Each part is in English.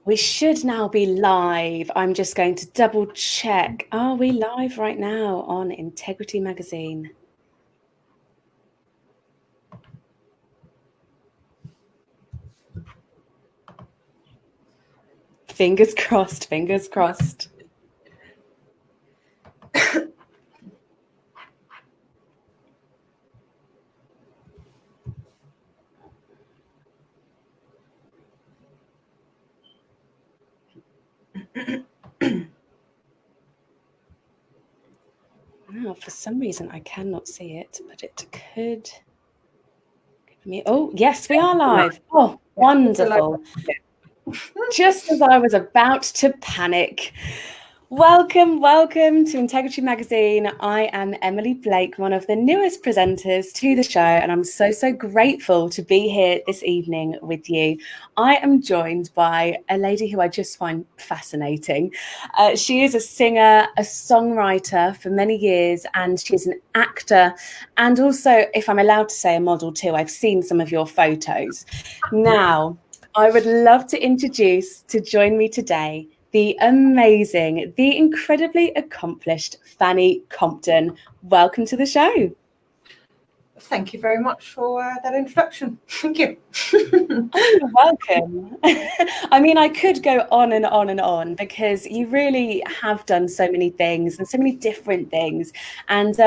We should now be live. I'm just going to double check. Are we live right now on Integrity Magazine? Fingers crossed, fingers crossed. Oh, for some reason I cannot see it, but it could give me. Oh, yes, we are live. Oh, wonderful. Just as I was about to panic. Welcome to Integrity Magazine. I am Emily Blake, one of the newest presenters to the show, and I'm so grateful to be here this evening with you. I am joined by a lady who I just find fascinating. She is a singer, a songwriter for many years, and she's an actor, and also, if I'm allowed to say, a model too. I've seen some of your photos. Now, I would love to introduce to join me today the amazing, the incredibly accomplished Fanni Compton. Welcome to the show. Thank you very much for that introduction. Thank you. Oh, you're welcome. I mean, I could go on and on and on because you really have done so many things and so many different things. And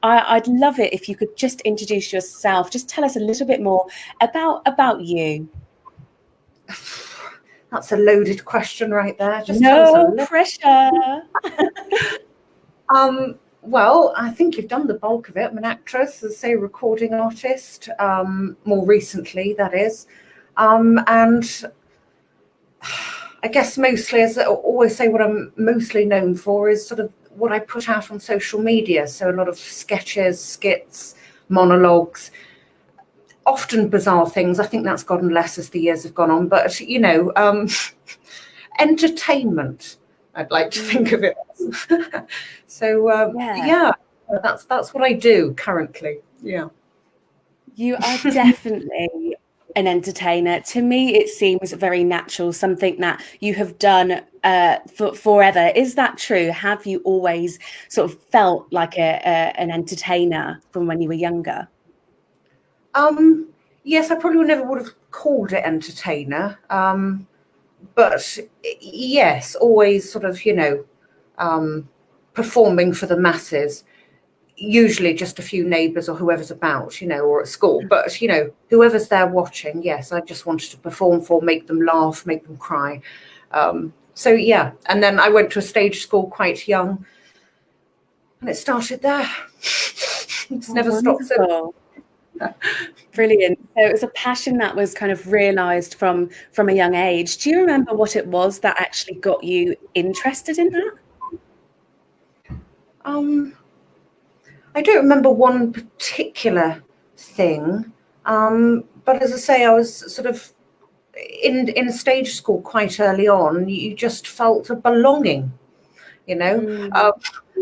I'd love it if you could just introduce yourself. Just tell us a little bit more about you. That's a loaded question right there. Just no pressure. Well, I think you've done the bulk of it. I'm an actress, as say, recording artist, more recently, that is. And I guess mostly, as I always say, what I'm mostly known for is sort of what I put out on social media. So a lot of sketches, skits, monologues, often bizarre things. I think that's gotten less as the years have gone on, but you know, entertainment, I'd like to think of it as. So yeah, that's what I do currently. Yeah, you are definitely an entertainer. To me, it seems very natural, something that you have done for forever. Is that true? Have you always sort of felt like an entertainer from when you were younger? Yes, I probably never would have called it entertainer, but yes, always sort of, you know, performing for the masses, usually just a few neighbours or whoever's about, you know, or at school, but, you know, whoever's there watching, yes, I just wanted to perform for, make them laugh, make them cry. So, yeah, and then I went to a stage school quite young, and it started there. It's never stopped since. Brilliant. So it was a passion that was kind of realised from a young age. Do you remember what it was that actually got you interested in that? I don't remember one particular thing, but as I say, I was sort of in stage school quite early on. You just felt a belonging, you know.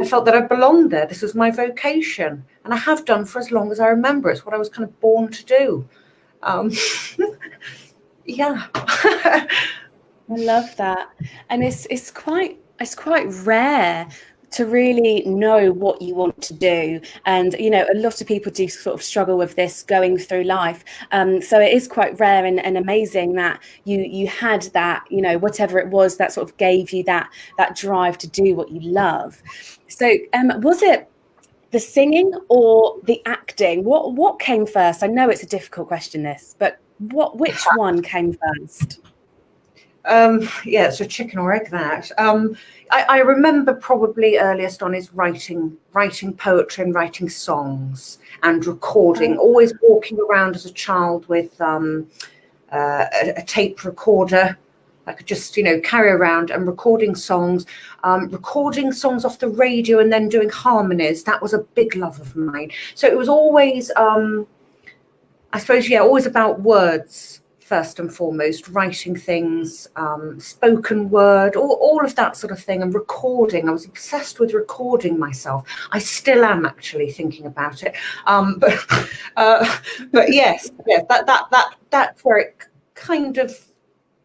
I felt that I belonged there. This was my vocation, and I have done for as long as I remember. It's what I was kind of born to do. Yeah. I love that. And it's quite rare to really know what you want to do. And, you know, a lot of people do sort of struggle with this going through life. So it is quite rare and amazing that you had that, you know, whatever it was that sort of gave you that drive to do what you love. So was it the singing or the acting? What came first? I know it's a difficult question, this, but which one came first? Yeah, it's a chicken or egg, that. I remember probably earliest on is writing poetry and writing songs and recording, always walking around as a child with a tape recorder. I could just, you know, carry around and recording songs off the radio and then doing harmonies. That was a big love of mine. So it was always, I suppose, yeah, always about words. First and foremost, writing things, spoken word, all of that sort of thing, and recording. I was obsessed with recording myself. I still am, actually, thinking about it. But yes, that's where it kind of,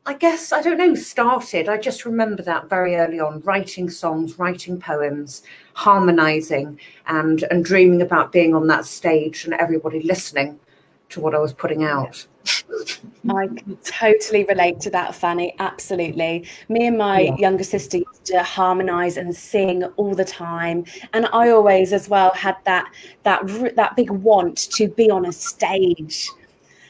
I guess, I don't know, started. I just remember that very early on, writing songs, writing poems, harmonizing, and dreaming about being on that stage and everybody listening to what I was putting out. I can totally relate to that, Fanny. Absolutely. Me and my Yeah. younger sister used to harmonise and sing all the time, and I always, as well, had that big want to be on a stage.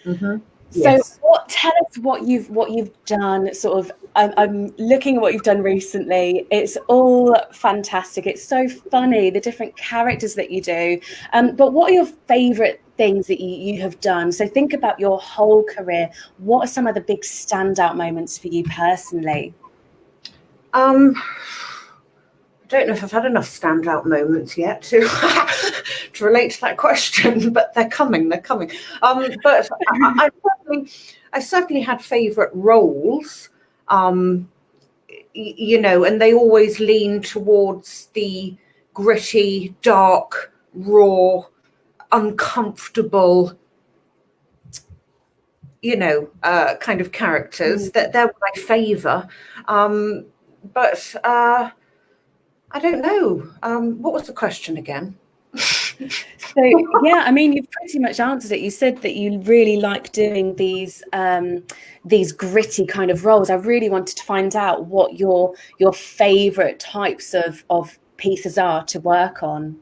Mm-hmm. So, Yes. tell us what you've done. Sort of, I'm looking at what you've done recently. It's all fantastic. It's so funny, the different characters that you do. But what are your favourite things that you have done? So, think about your whole career. What are some of the big standout moments for you personally? I don't know if I've had enough standout moments yet to to relate to that question, but they're coming. They're coming. But I certainly had favourite roles. You know, and they always lean towards the gritty, dark, raw, uncomfortable, you know, kind of characters. That they're what I favour. But I don't know. What was the question again? So yeah, I mean, you've pretty much answered it. You said that you really like doing these gritty kind of roles. I really wanted to find out what your favourite types of pieces are to work on.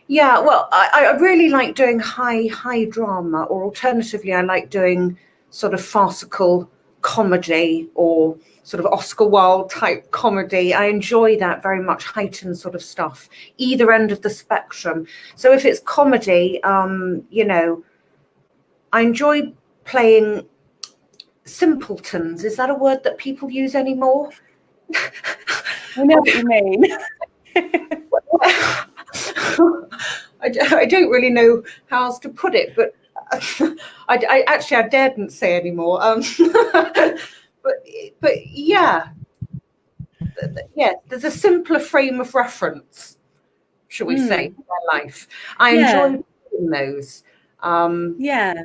Yeah, well, I really like doing high drama, or alternatively, I like doing sort of farcical comedy or sort of Oscar Wilde type comedy. I enjoy that very much, heightened sort of stuff, either end of the spectrum. So if it's comedy, you know, I enjoy playing simpletons. Is that a word that people use anymore? I know what you mean. I don't really know how else to put it, but I actually I daren't say anymore. But yeah, yeah. There's a simpler frame of reference, shall we say, in my life. I Yeah. enjoy doing those. Yeah.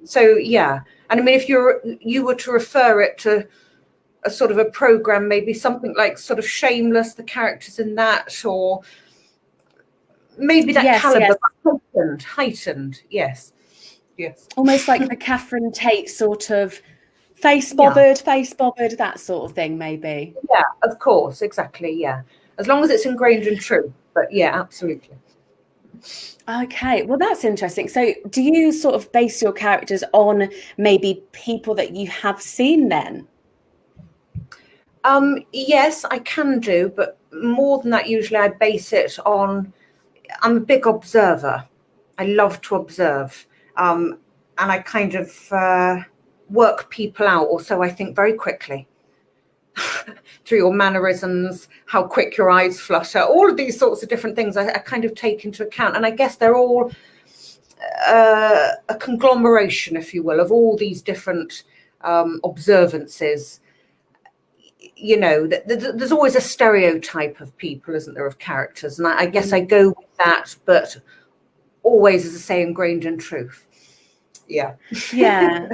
So yeah, and I mean, if you were to refer it to a sort of a program, maybe something like sort of Shameless, the characters in that, or maybe that Yes, caliber, yes. heightened. Yes. Almost like the Catherine Tate sort of face Yeah. bothered, that sort of thing, maybe. Yeah, of course, exactly. Yeah, as long as it's ingrained in truth. But yeah, absolutely. Okay, well, that's interesting. So, do you sort of base your characters on maybe people that you have seen then? Yes, I can do, but more than that, usually I base it on. I'm a big observer. I love to observe, and I kind of work people out, or so I think, very quickly. Through your mannerisms, how quick your eyes flutter, all of these sorts of different things I kind of take into account. And I guess they're all a conglomeration, if you will, of all these different observances. You know, there's always a stereotype of people, isn't there, of characters? And I guess I go with that, but always, as I say, ingrained in truth. Yeah. Yeah,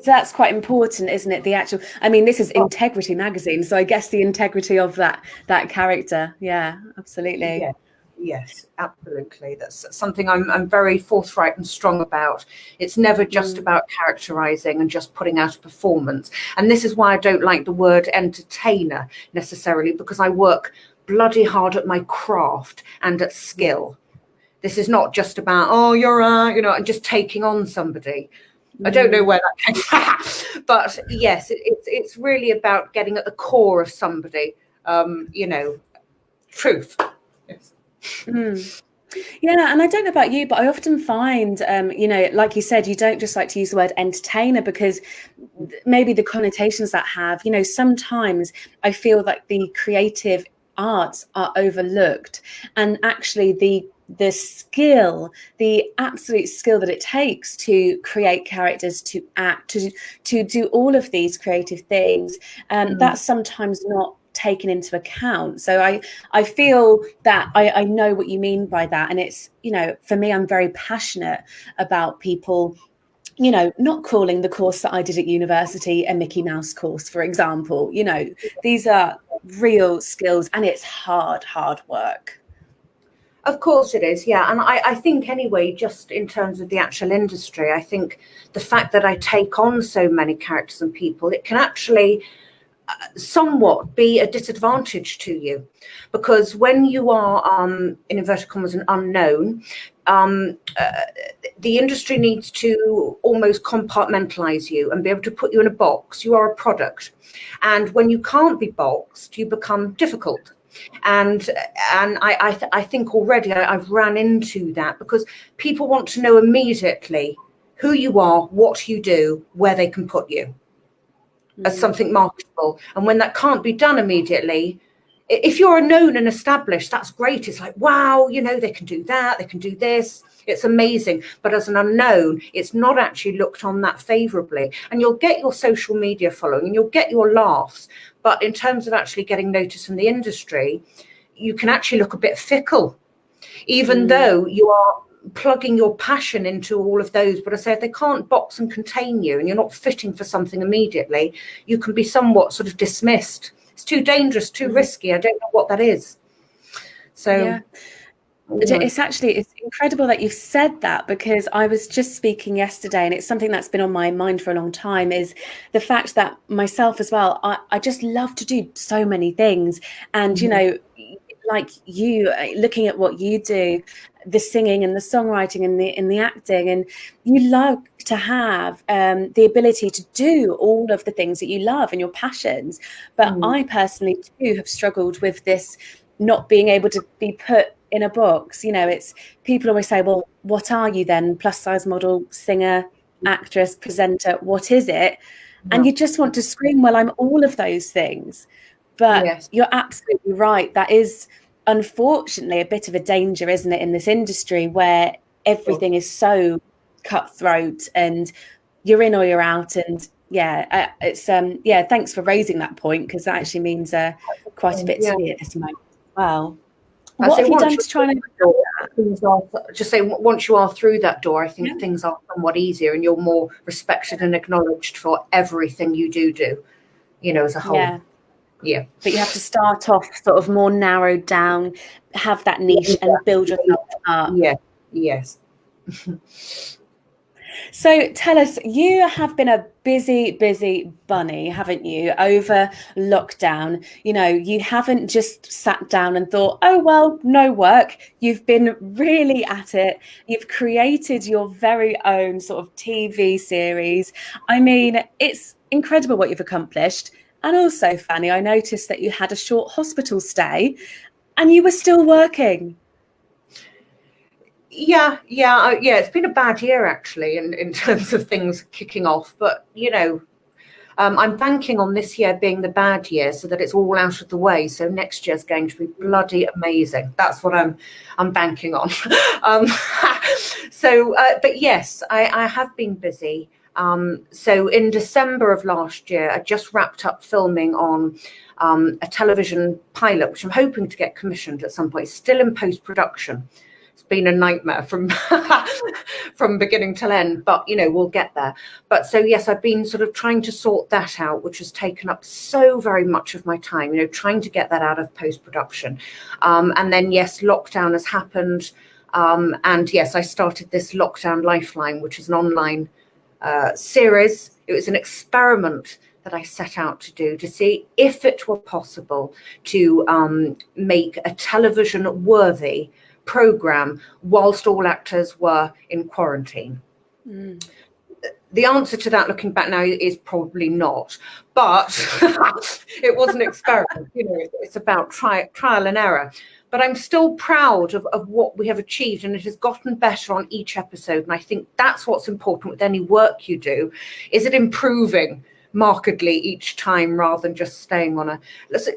that's quite important, isn't it? The actual, I mean, this is Integrity magazine, so I guess the integrity of that character. Yeah, absolutely. Yeah. Yes, absolutely. That's something I'm very forthright and strong about. It's never just about characterizing and just putting out a performance. And this is why I don't like the word entertainer necessarily, because I work bloody hard at my craft and at skill. This is not just about, oh, you're you know, and just taking on somebody. I don't know where that came from. But yes, it's really about getting at the core of somebody, you know, truth. Yes. Yeah, and I don't know about you, but I often find, you know, like you said, you don't just like to use the word entertainer because maybe the connotations that have, you know, sometimes I feel like the creative arts are overlooked, and actually the skill, the absolute skill that it takes to create characters, to act, to do all of these creative things, that's sometimes not taken into account. So I feel that I know what you mean by that, and it's, you know, for me, I'm very passionate about people you know, not calling the course that I did at university a Mickey Mouse course, for example. You know, these are real skills, and it's hard work. Of course it is, yeah. And I think anyway, just in terms of the actual industry, I think the fact that I take on so many characters and people, it can actually somewhat be a disadvantage to you, because when you are in inverted commas an unknown, the industry needs to almost compartmentalize you and be able to put you in a box. You are a product, and when you can't be boxed, you become difficult. And I think already I've ran into that, because people want to know immediately who you are, what you do, where they can put you as something marketable. And when that can't be done immediately, if you're known and established, that's great. It's like, wow, you know, they can do that, they can do this. It's amazing. But as an unknown, it's not actually looked on that favorably. And you'll get your social media following and you'll get your laughs. But in terms of actually getting noticed in the industry, you can actually look a bit fickle, even though you are plugging your passion into all of those. But I say, if they can't box and contain you and you're not fitting for something immediately, you can be somewhat sort of dismissed. It's too dangerous, too risky. I don't know what that is. So yeah. It's incredible that you've said that, because I was just speaking yesterday, and it's something that's been on my mind for a long time, is the fact that myself as well, I just love to do so many things. And, you know, like you, looking at what you do, the singing and the songwriting and the acting, and you love to have the ability to do all of the things that you love and your passions. But I personally too have struggled with this, not being able to be put in a box. You know, it's, people always say, well, what are you then? Plus size model, singer, actress, presenter, what is it? And you just want to scream, well, I'm all of those things. But you're absolutely right. That is unfortunately a bit of a danger, isn't it, in this industry, where everything is so cutthroat and you're in or you're out. And it's thanks for raising that point, because that actually means quite a bit to me at this moment as well. What have you done to try and just say, once you are through that door, I think things are somewhat easier and you're more respected and acknowledged for everything you do, you know, as a whole. Yeah. But you have to start off sort of more narrowed down, have that niche and build yourself up. Yeah. Yes. So tell us, you have been a busy bunny, haven't you, over lockdown? You know, you haven't just sat down and thought, oh, well, no work. You've been really at it. You've created your very own sort of TV series. I mean, it's incredible what you've accomplished. And also, Fanny, I noticed that you had a short hospital stay and you were still working. Yeah. It's been a bad year, actually, in terms of things kicking off. But, you know, I'm banking on this year being the bad year so that it's all out of the way. So next year's going to be bloody amazing. That's what I'm banking on. But yes, I have been busy. So in December of last year, I just wrapped up filming on a television pilot, which I'm hoping to get commissioned at some point. It's still in post-production. It's been a nightmare from beginning till end, but you know, we'll get there. But so yes, I've been sort of trying to sort that out, which has taken up so very much of my time, you know, trying to get that out of post-production. And then yes, lockdown has happened. And yes, I started this Lockdown Lifeline, which is an online series. It was an experiment that I set out to do, to see if it were possible to make a television worthy program whilst all actors were in quarantine. The answer to that, looking back now, is probably not. But it was an experiment. You know, it's about trial and error. But I'm still proud of what we have achieved, and it has gotten better on each episode. And I think that's what's important with any work you do, is it improving markedly each time rather than just staying on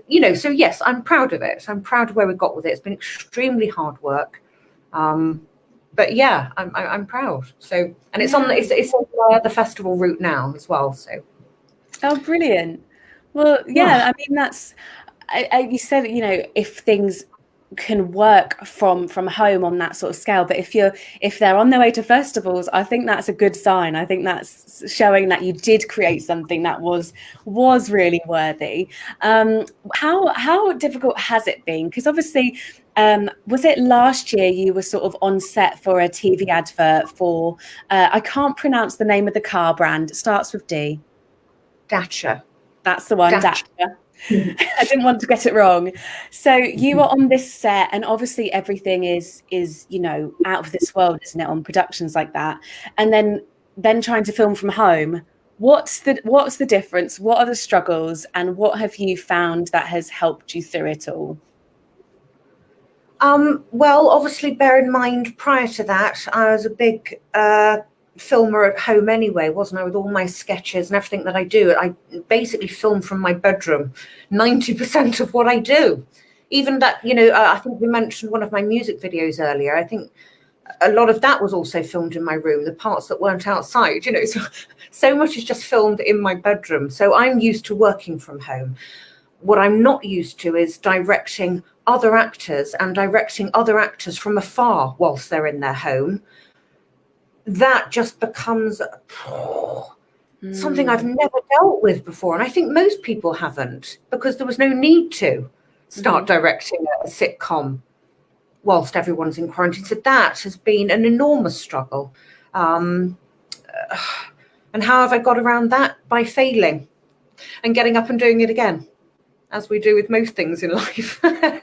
you know, so yes, I'm proud of it. I'm proud of where we got with it. It's been extremely hard work. But yeah, I'm proud. So, and it's on the festival route now as well. So, oh, brilliant. Well, yeah, I mean, that's, you said, you know, if things can work from home on that sort of scale. But if they're on their way to festivals, I think that's a good sign. I think that's showing that you did create something that was really worthy. How difficult has it been? Because obviously, was it last year you were sort of on set for a TV advert for I can't pronounce the name of the car brand. It starts with D. Dacia. That's the one, Dacia. I didn't want to get it wrong. So you were on this set, and obviously everything is out of this world, isn't it, on productions like that? And then trying to film from home. What's the difference? What are the struggles, and what have you found that has helped you through it all? Well, obviously, bear in mind, prior to that, I was a big filmer at home anyway, wasn't I? With all my sketches and everything that I do, I basically film from my bedroom 90% of what I do. Even that, I think we mentioned one of my music videos earlier. I think a lot of that was also filmed in my room, the parts that weren't outside, so much is just filmed in my bedroom. So I'm used to working from home. What I'm not used to is directing other actors from afar whilst they're in their home. That just becomes something I've never dealt with before. And I think most people haven't, because there was no need to start directing a sitcom whilst everyone's in quarantine. So that has been an enormous struggle. And how have I got around that? By failing and getting up and doing it again, as we do with most things in life. I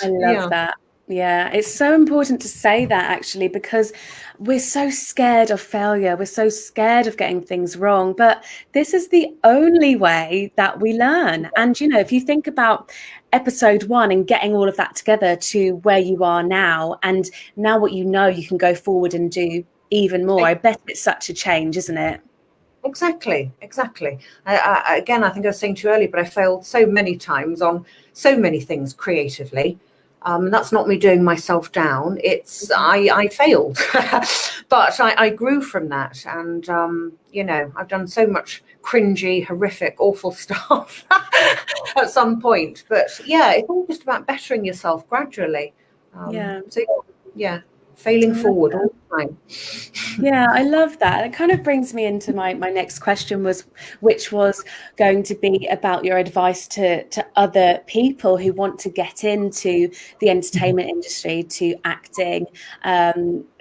love that. Yeah, it's so important to say that, actually, because we're so scared of failure. We're so scared of getting things wrong. But this is the only way that we learn. And, if you think about episode 1 and getting all of that together to where you are now, and now what you can go forward and do even more. I bet it's such a change, isn't it? Exactly. Again, I think I was saying to you earlier, but I failed so many times on so many things creatively. That's not me doing myself down. It's I failed, but I grew from that. And, I've done so much cringy, horrific, awful stuff at some point. But yeah, it's all just about bettering yourself gradually. Failing forward all the time. Yeah, I love that. It kind of brings me into my next question, which was going to be about your advice to other people who want to get into the entertainment industry, to acting.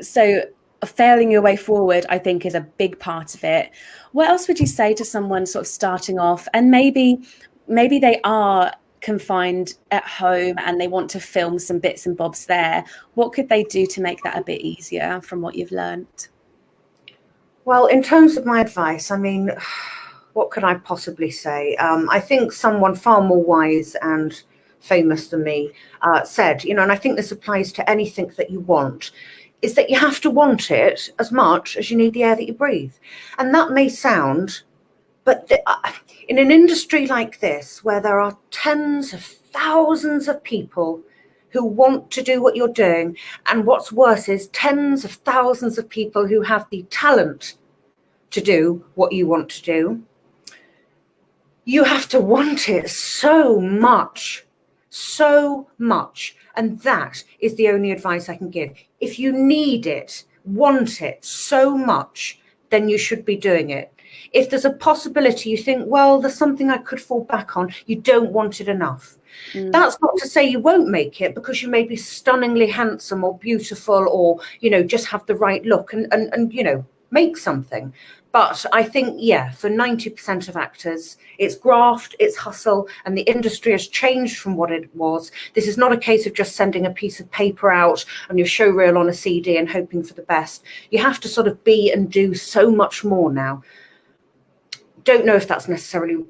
So failing your way forward, I think, is a big part of it. What else would you say to someone sort of starting off, and maybe they are confined at home and they want to film some bits and bobs there? What could they do to make that a bit easier from what you've learned? Well, in terms of my advice, I mean, what could I possibly say? I think someone far more wise and famous than me said, and I think this applies to anything that you want, is that you have to want it as much as you need the air that you breathe. And that may sound, but in an industry like this, where there are tens of thousands of people who want to do what you're doing, and what's worse is tens of thousands of people who have the talent to do what you want to do, you have to want it so much. And that is the only advice I can give. If you need it, want it so much, then you should be doing it. If there's a possibility you think, well, there's something I could fall back on, you don't want it enough. That's not to say you won't make it, because you may be stunningly handsome or beautiful, or, just have the right look and make something. But I think, for 90% of actors, it's graft, it's hustle, and the industry has changed from what it was. This is not a case of just sending a piece of paper out on your show reel on a CD and hoping for the best. You have to sort of be and do so much more now. Don't know if that's necessarily,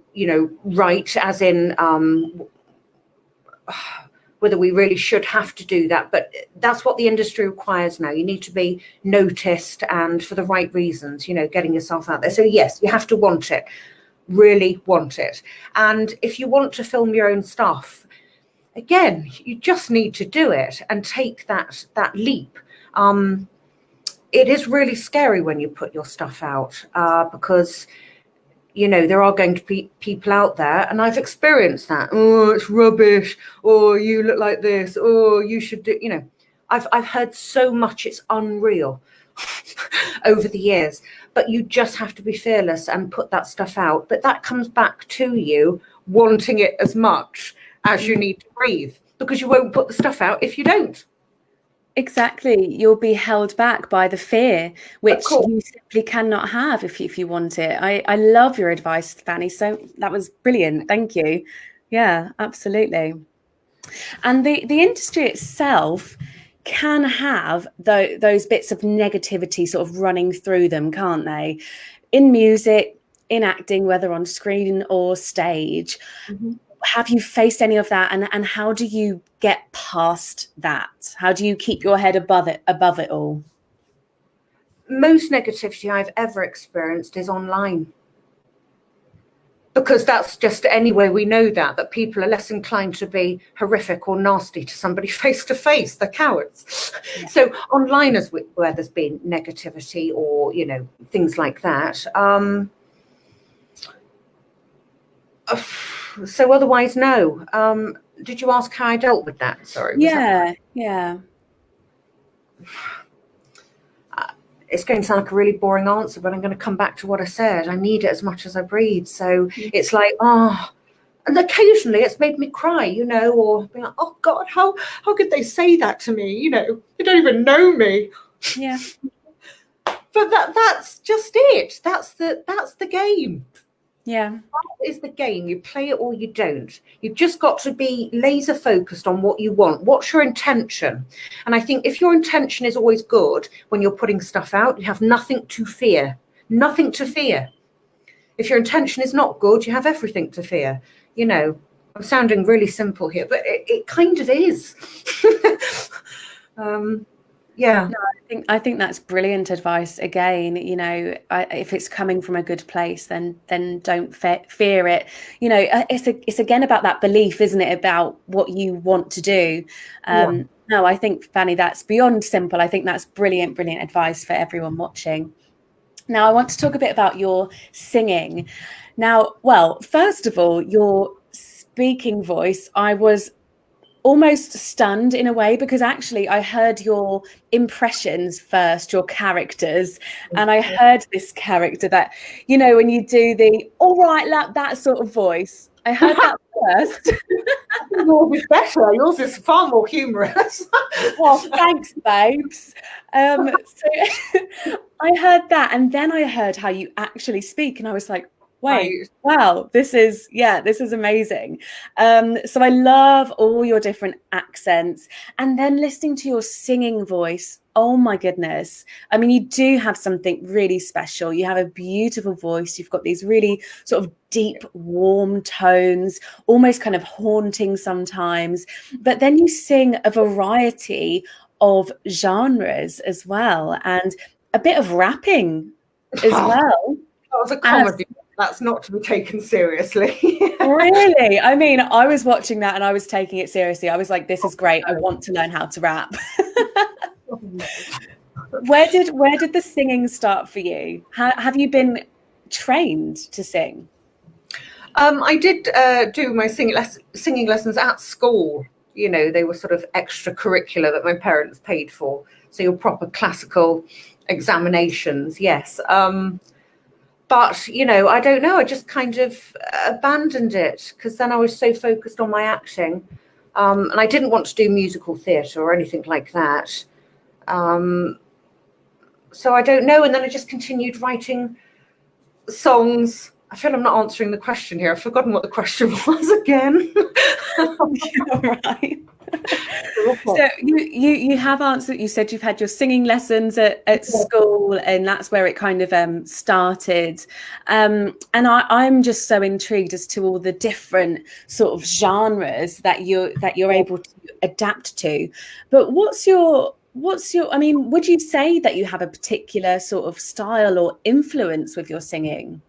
right, as in whether we really should have to do that, but that's what the industry requires now. You need to be noticed, and for the right reasons, getting yourself out there. So yes, you have to want it, really want it. And if you want to film your own stuff, again, you just need to do it and take that leap. It is really scary when you put your stuff out, because you know, there are going to be people out there, and I've experienced that. Oh, it's rubbish. Oh, you look like this. Oh, you should do, you know, I've heard so much, it's unreal over the years. But you just have to be fearless and put that stuff out. But that comes back to you wanting it as much as you need to breathe, because you won't put the stuff out if you don't. Exactly. You'll be held back by the fear, which you simply cannot have if you want it. I love your advice, Fanny. So that was brilliant. Thank you. Yeah, absolutely. And the industry itself can have those bits of negativity sort of running through them, can't they? In music, in acting, whether on screen or stage. Mm-hmm. Have you faced any of that, and how do you get past that? How do you keep your head above it all? Most negativity I've ever experienced is online, because that's just anyway we know that people are less inclined to be horrific or nasty to somebody face to face. They're cowards. Yeah. So online is where there's been negativity, or, you know, things like that. So otherwise, no. Did you ask how I dealt with that? Sorry. Yeah. It's going to sound like a really boring answer, but I'm going to come back to what I said. I need it as much as I breathe. So it's like, and occasionally it's made me cry, you know, or be like, oh God, how could they say that to me? You know, they don't even know me. Yeah. But that's just it. That's the game. Yeah. That is the game. You play it or you don't. You've just got to be laser focused on what you want. What's your intention? And I think if your intention is always good when you're putting stuff out, you have nothing to fear. Nothing to fear. If your intention is not good, you have everything to fear. You know, I'm sounding really simple here, but it kind of is. Yeah. No, I think that's brilliant advice. Again, you know, if it's coming from a good place, then don't fear it. You know, it's again about that belief, isn't it? About what you want to do. No, I think, Fanny, that's beyond simple. I think that's brilliant advice for everyone watching. Now, I want to talk a bit about your singing. Now, well, first of all, your speaking voice, I was almost stunned in a way, because actually I heard your impressions first, your characters, and I heard this character that, you know, when you do the all right, that sort of voice, I heard that first. Yours is better. Yours is far more humorous. Well, thanks, babes. So I heard that, and then I heard how you actually speak, and I was like, wait, wow, this is amazing. So I love all your different accents, and then listening to your singing voice. Oh my goodness. I mean, you do have something really special. You have a beautiful voice. You've got these really sort of deep, warm tones, almost kind of haunting sometimes. But then you sing a variety of genres as well, and a bit of rapping as well. That was a comedy. That's not to be taken seriously. Really? I mean, I was watching that and I was taking it seriously. I was like, this is great. I want to learn how to rap. Where did the singing start for you? Have you been trained to sing? I did do my singing lessons at school. You know, they were sort of extracurricular that my parents paid for. So your proper classical examinations, yes. But, you know, I don't know. I just kind of abandoned it, because then I was so focused on my acting. And I didn't want to do musical theatre or anything like that. So I don't know. And then I just continued writing songs. I feel I'm not answering the question here. I've forgotten what the question was again. Right. So you have answered. You said you've had your singing lessons at school, and that's where it kind of started. And I'm just so intrigued as to all the different sort of genres that you're able to adapt to. But what's your I mean, would you say that you have a particular sort of style or influence with your singing?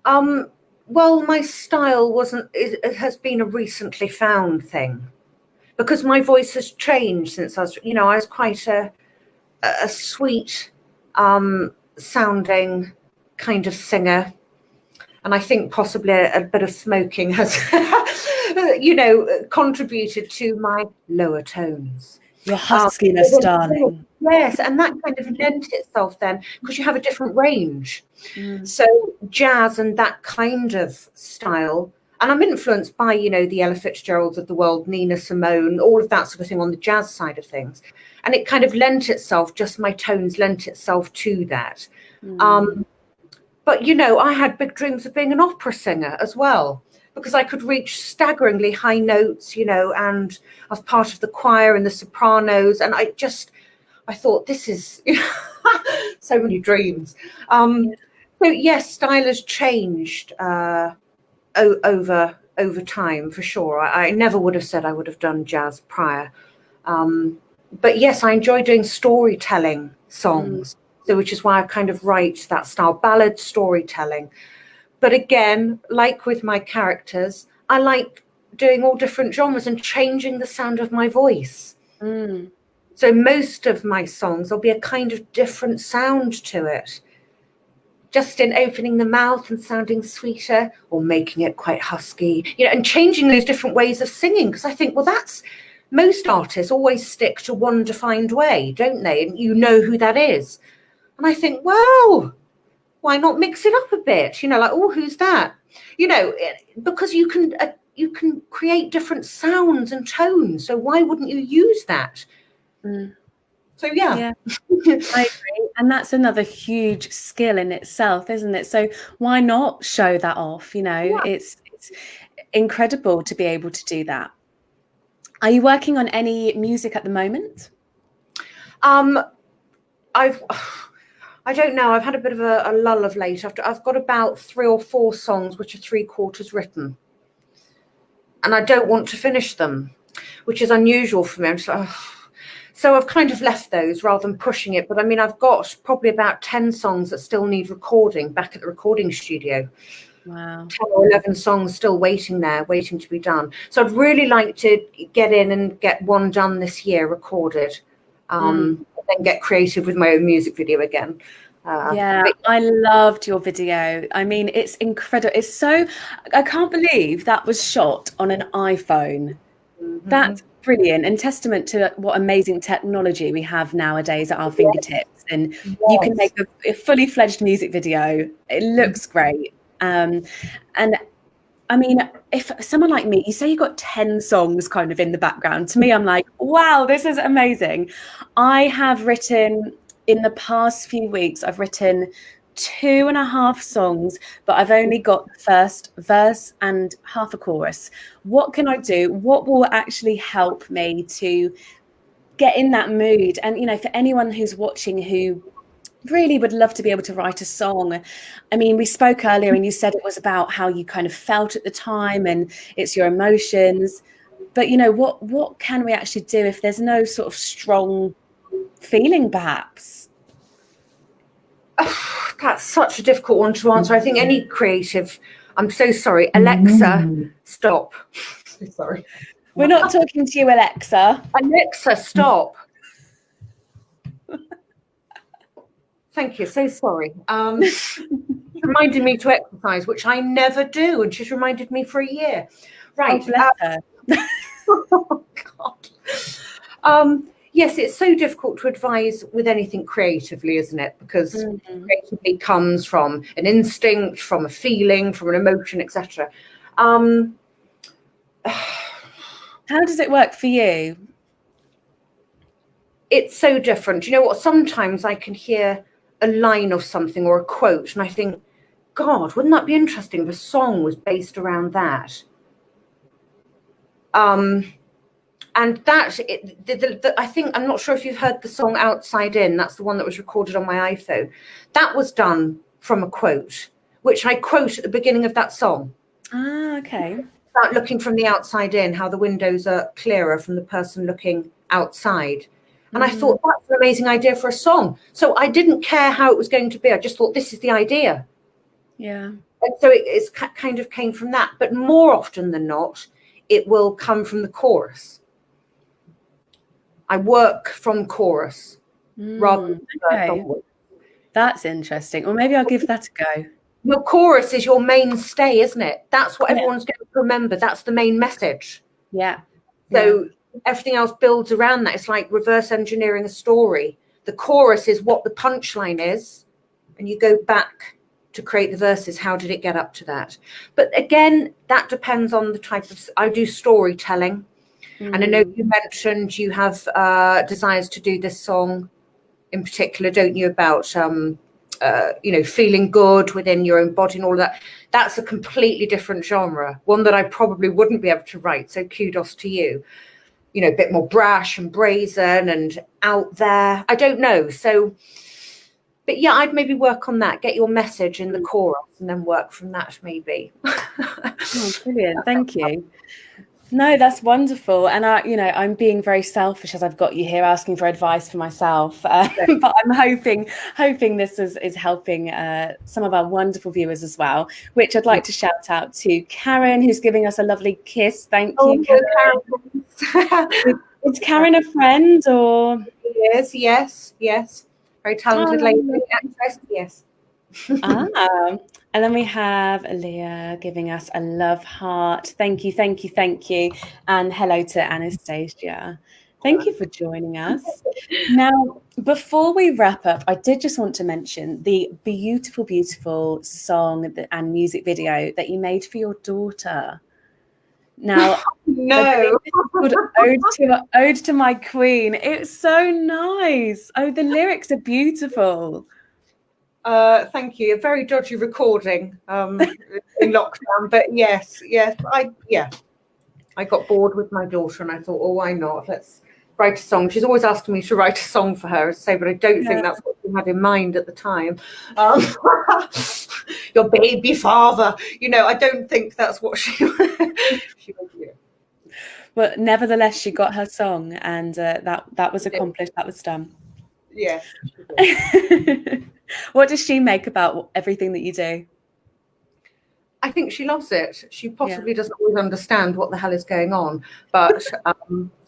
Well, my style it has been a recently found thing, because my voice has changed since I was quite a sweet sounding kind of singer. And I think possibly a bit of smoking has, contributed to my lower tones. Your huskiness, darling. Yes, and that kind of lent itself then, because you have a different range. So jazz and that kind of style, and I'm influenced by, the Ella Fitzgeralds of the world, Nina Simone, all of that sort of thing on the jazz side of things. And it kind of lent itself, just my tones lent itself to that. But, I had big dreams of being an opera singer as well, because I could reach staggeringly high notes, and I was part of the choir and the sopranos. And I thought, this is so many dreams. So yes, style has changed over time, for sure. I never would have said I would have done jazz prior. But yes, I enjoy doing storytelling songs. So which is why I kind of write that style, ballad storytelling. But again, like with my characters, I like doing all different genres and changing the sound of my voice. So most of my songs, there'll be a kind of different sound to it. Just in opening the mouth and sounding sweeter, or making it quite husky, and changing those different ways of singing. Because I think, well, most artists always stick to one defined way, don't they? And you know who that is. And I think, well, why not mix it up a bit? Like, oh, who's that? Because you can create different sounds and tones. So why wouldn't you use that? So yeah. I agree. And that's another huge skill in itself, isn't it? So why not show that off? It's incredible to be able to do that. Are you working on any music at the moment? I don't know. I've had a bit of a lull of late. I've got about 3 or 4 songs which are 3/4 written, and I don't want to finish them, which is unusual for me. I'm just like, so I've kind of left those rather than pushing it. But I mean, I've got probably about 10 songs that still need recording back at the recording studio. Wow. 10 or 11 songs still waiting to be done. So I'd really like to get in and get one done this year, recorded. Then get creative with my own music video again. I loved your video. I mean, it's incredible. I can't believe that was shot on an iPhone. That's brilliant, and testament to what amazing technology we have nowadays at our fingertips. And you can make a fully fledged music video. It looks great. And I mean, if someone like me, you say you've got 10 songs kind of in the background, to me, I'm like, wow, this is amazing. I have written, in the past few weeks, I've written 2.5 songs, but I've only got the first verse and half a chorus. What can I do? What will actually help me to get in that mood? And, for anyone who's watching who really would love to be able to write a song. I mean, we spoke earlier and you said it was about how you kind of felt at the time and it's your emotions. But, what can we actually do if there's no sort of strong feeling, perhaps? That's such a difficult one to answer. I think any creative, I'm so sorry. Alexa, stop. Sorry. We're not talking to you, Alexa. Alexa, stop. Thank you. So sorry. Reminded me to exercise, which I never do, and she's reminded me for a year. Right. Oh, bless her. Oh, God. Yes, it's so difficult to advise with anything creatively, isn't it? Because creativity comes from an instinct, from a feeling, from an emotion, etc. How does it work for you? It's so different. You know what? Sometimes I can hear a line of something or a quote, and I think, God, wouldn't that be interesting if a song was based around that? And that, I think, I'm not sure if you've heard the song Outside In. That's the one that was recorded on my iPhone. That was done from a quote, which I quote at the beginning of that song. Ah, okay. About looking from the outside in, how the windows are clearer from the person looking outside. And I thought, that's an amazing idea for a song. So I didn't care how it was going to be. I just thought, this is the idea. Yeah. And so it's kind of came from that. But more often than not, it will come from the chorus. I work from chorus rather than okay. That's interesting. Or maybe I'll give that a go. Your chorus is your mainstay, isn't it? That's what everyone's going to remember. That's the main message. Yeah. So everything else builds around that. It's like reverse engineering a story. The chorus is what the punchline is, and you go back to create the verses. How did it get up to that? But again, that depends on the type of. I do storytelling, and I know you mentioned you have desires to do this song in particular, don't you? About feeling good within your own body and all of that. That's a completely different genre, one that I probably wouldn't be able to write. So kudos to you. A bit more brash and brazen and out there. I don't know. So, but yeah, I'd maybe work on that. Get your message in the chorus and then work from that, maybe. Oh, brilliant. Thank you. No, that's wonderful. And I'm being very selfish as I've got you here asking for advice for myself. But I'm hoping this is helping some of our wonderful viewers as well, which I'd like to shout out to Karen, who's giving us a lovely kiss. Thank you, Karen. Is Karen a friend or? Yes. Very talented lady actress, yes. And then we have Leah giving us a love heart. Thank you. And hello to Anastasia. Thank you for joining us. Now, before we wrap up, I did just want to mention the beautiful, beautiful song and music video that you made for your daughter. Now, no, Ode to My Queen. It's so nice. Oh, the lyrics are beautiful. Thank you. A very dodgy recording in lockdown, but yes. I got bored with my daughter, and I thought, oh, why not? Let's write a song. She's always asking me to write a song for her, but I don't think that's what she had in mind at the time. Your baby father, I don't think that's what she would do. Well, nevertheless, she got her song, and that was accomplished. That was done. Yes. What does she make about everything that you do? I think she loves it. She possibly doesn't always understand what the hell is going on, but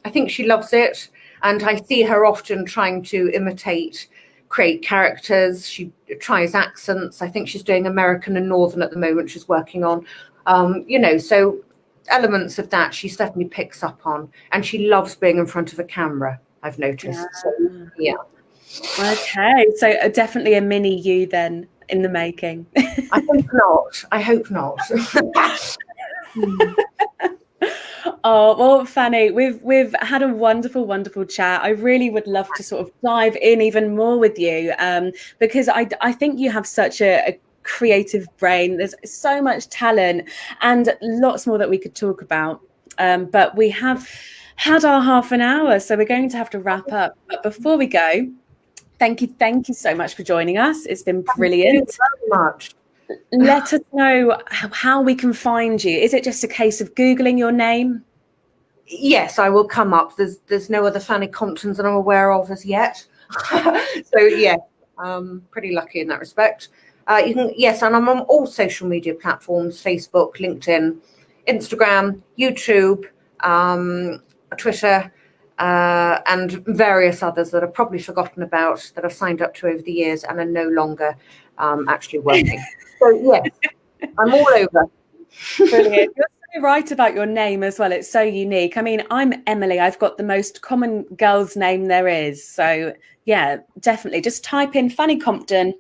I think she loves it. And I see her often trying to create characters. She tries accents. I think she's doing American and Northern at the moment. She's working on, so elements of that she certainly picks up on. And she loves being in front of a camera, I've noticed. Yeah. Okay, so definitely a mini you then in the making. I hope not. Oh, well, Fanny, we've had a wonderful, wonderful chat. I really would love to sort of dive in even more with you, because I think you have such a creative brain. There's so much talent and lots more that we could talk about. But we have had our half an hour, so we're going to have to wrap up. But before we go, thank you so much for joining us. It's been brilliant. Thank you very much. Let us know how we can find you. Is it just a case of Googling your name? Yes, I will come up. There's no other Fanny Comptons that I'm aware of as yet. So yeah, pretty lucky in that respect. And I'm on all social media platforms: Facebook, LinkedIn, Instagram, YouTube, Twitter, and various others that I've probably forgotten about, that I've signed up to over the years and are no longer actually working. So yes, I'm all over. Brilliant. You're so right about your name as well. It's so unique. I mean, I'm Emily. I've got the most common girl's name there is. So yeah, definitely. Just type in Fanny Compton.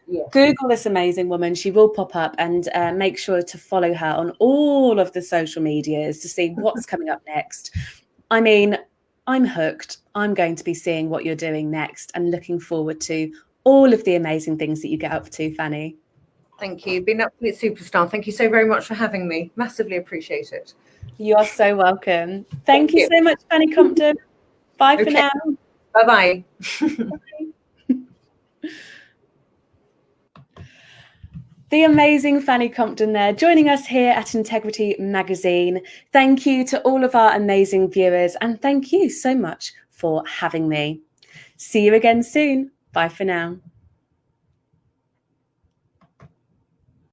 Yeah. Google this amazing woman. She will pop up, and make sure to follow her on all of the social medias to see what's coming up next. I mean, I'm hooked. I'm going to be seeing what you're doing next and looking forward to all of the amazing things that you get up to, Fanny. Thank you. You've been an absolute superstar. Thank you so very much for having me. Massively appreciate it. You are so welcome. Thank you so much, Fanny Compton. Bye for now. Bye-bye. The amazing Fanny Compton there, joining us here at Integrity Magazine. Thank you to all of our amazing viewers, and thank you so much for having me. See you again soon. Bye for now.